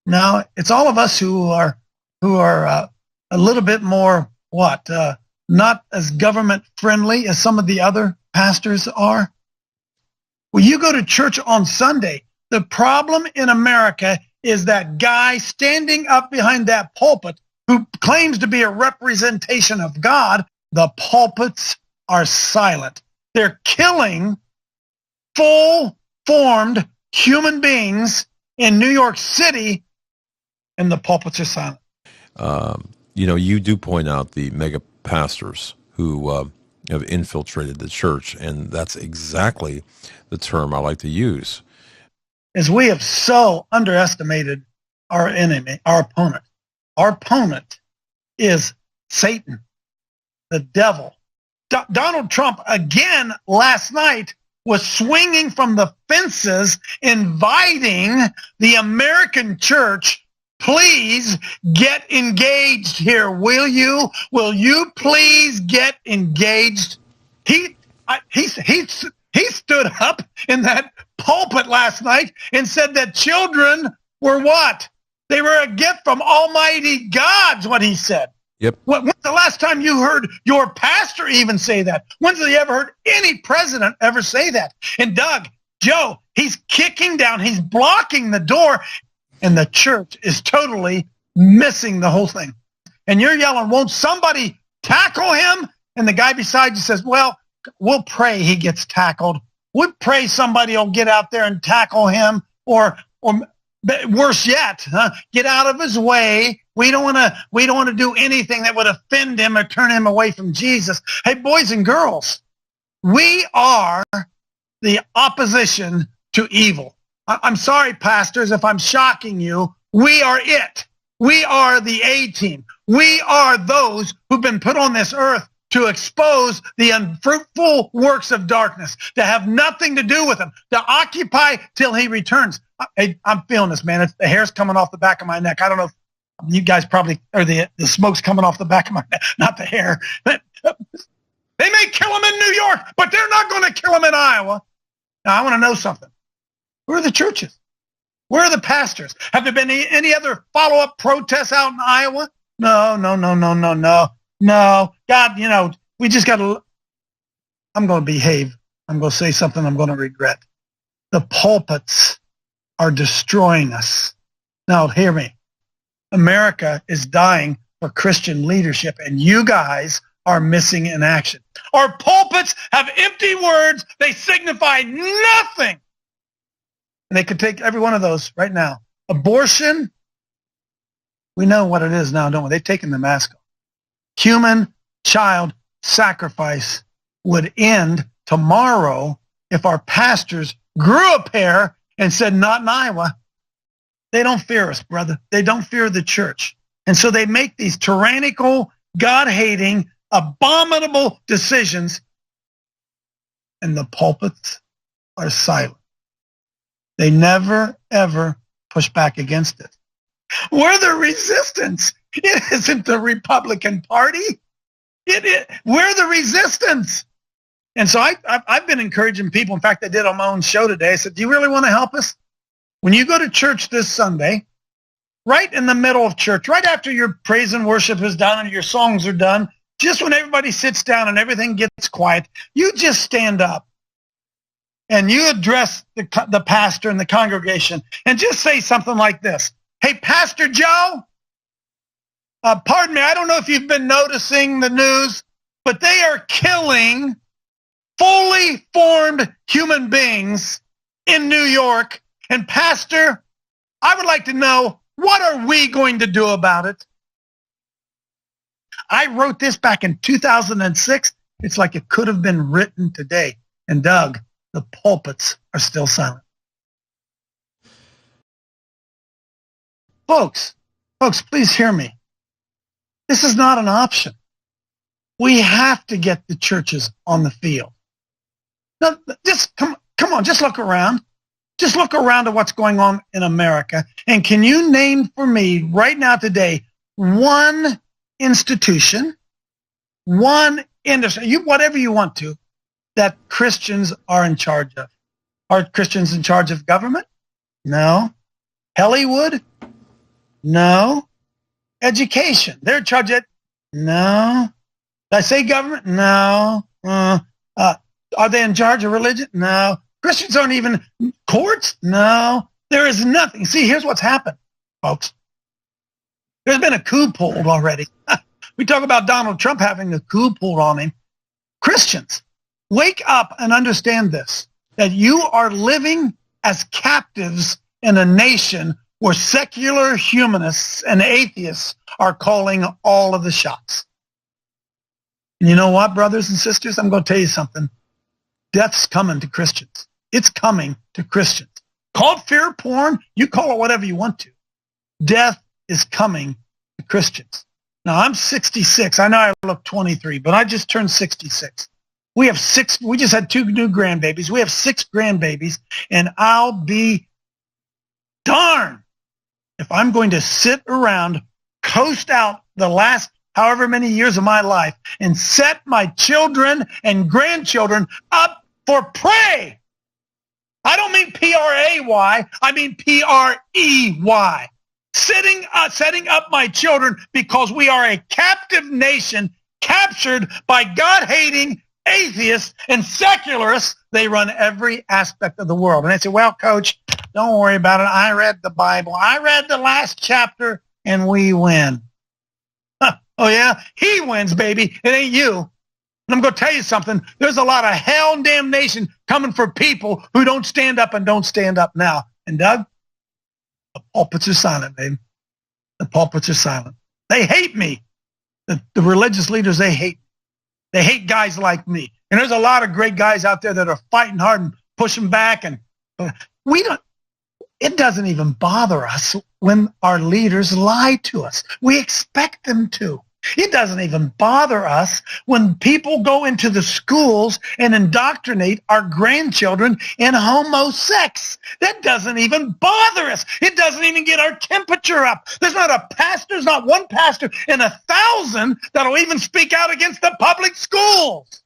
No, it's all of us who are a little bit more not as government friendly as some of the other pastors are. When you go to church on Sunday, the problem in America is that guy standing up behind that pulpit who claims to be a representation of God. The pulpits are silent. They're killing full-formed human beings in New York City, and the pulpits are silent. You do point out the mega pastors who have infiltrated the church, and that's exactly the term I like to use. As we have so underestimated our enemy, our opponent. Our opponent is Satan, the devil. Donald Trump, again, last night, was swinging from the fences, inviting the American church, please get engaged here, will you? Will you please get engaged? He stood up in that pulpit last night and said that children were what? They were a gift from Almighty God's what he said. Yep. When's the last time you heard your pastor even say that? When's you ever heard any president ever say that? And Doug, Joe, he's kicking down, he's blocking the door, and the church is totally missing the whole thing. And you're yelling, won't somebody tackle him? And the guy beside you says, well, we'll pray he gets tackled. We'll pray somebody will get out there and tackle him, or worse yet, get out of his way. We don't want to do anything that would offend him or turn him away from Jesus. Hey, boys and girls, we are the opposition to evil. I'm sorry, pastors, if I'm shocking you. We are it. We are the A-team. We are those who've been put on this earth to expose the unfruitful works of darkness, to have nothing to do with him, to occupy till he returns. Hey, I'm feeling this, man. The hair's coming off the back of my neck. I don't know if you guys probably, or the smoke's coming off the back of my neck, not the hair. But they may kill him in New York, but they're not going to kill him in Iowa. Now, I want to know something. Where are the churches? Where are the pastors? Have there been any other follow-up protests out in Iowa? No. God, we just got to, I'm going to behave. I'm going to say something I'm going to regret. The pulpits are destroying us. Now, hear me. America is dying for Christian leadership, and you guys are missing in action. Our pulpits have empty words. They signify nothing. And they could take every one of those right now. Abortion, we know what it is now, don't we? They've taken the mask off. Human child sacrifice would end tomorrow if our pastors grew a pair and said, not in Iowa. They don't fear us, brother. They don't fear the church. And so they make these tyrannical, God-hating, abominable decisions, and the pulpits are silent. They never, ever push back against it. We're the resistance. It isn't the Republican Party. We're the resistance. And so I've been encouraging people. In fact, I did on my own show today. I said, do you really want to help us? When you go to church this Sunday, right in the middle of church, right after your praise and worship is done and your songs are done, just when everybody sits down and everything gets quiet, you just stand up and you address the pastor and the congregation and just say something like this. Hey, Pastor Joe, pardon me, I don't know if you've been noticing the news, but they are killing fully formed human beings in New York. And Pastor, I would like to know, what are we going to do about it? I wrote this back in 2006. It's like it could have been written today. And Doug, the pulpits are still silent. Folks, please hear me. This is not an option. We have to get the churches on the field. Now, just come on, just look around. Just look around at what's going on in America. And can you name for me right now today one institution, one industry, whatever you want to, that Christians are in charge of? Are Christians in charge of government? No. Hollywood? No. Education. They're in charge of it? No. Did I say government? No. Are they in charge of religion? No. Christians aren't even courts? No. There is nothing. See, here's what's happened, folks. There's been a coup pulled already. We talk about Donald Trump having a coup pulled on him. Christians, wake up and understand this, that you are living as captives in a nation where secular humanists and atheists are calling all of the shots. And you know what, brothers and sisters? I'm going to tell you something. Death's coming to Christians. It's coming to Christians. Call it fear porn. You call it whatever you want to. Death is coming to Christians. Now, I'm 66. I know I look 23, but I just turned 66. We just had 2 new grandbabies. We have 6 grandbabies, and I'll be darned if I'm going to sit around, coast out the last however many years of my life, and set my children and grandchildren up for prey. I don't mean P-R-A-Y. I mean P-R-E-Y. Setting up my children because we are a captive nation captured by God-hating atheists and secularists. They run every aspect of the world. And they say, well, Coach, don't worry about it. I read the Bible. I read the last chapter, and we win. Huh. Oh, yeah? He wins, baby. It ain't you. And I'm going to tell you something. There's a lot of hell and damnation coming for people who don't stand up and don't stand up now. And Doug, the pulpits are silent, baby. The pulpits are silent. They hate me. The religious leaders, they hate me. They hate guys like me. And there's a lot of great guys out there that are fighting hard and pushing back. And it doesn't even bother us when our leaders lie to us. We expect them to. It doesn't even bother us when people go into the schools and indoctrinate our grandchildren in homosex. That doesn't even bother us. It doesn't even get our temperature up. There's not one pastor in 1,000 that'll even speak out against the public schools.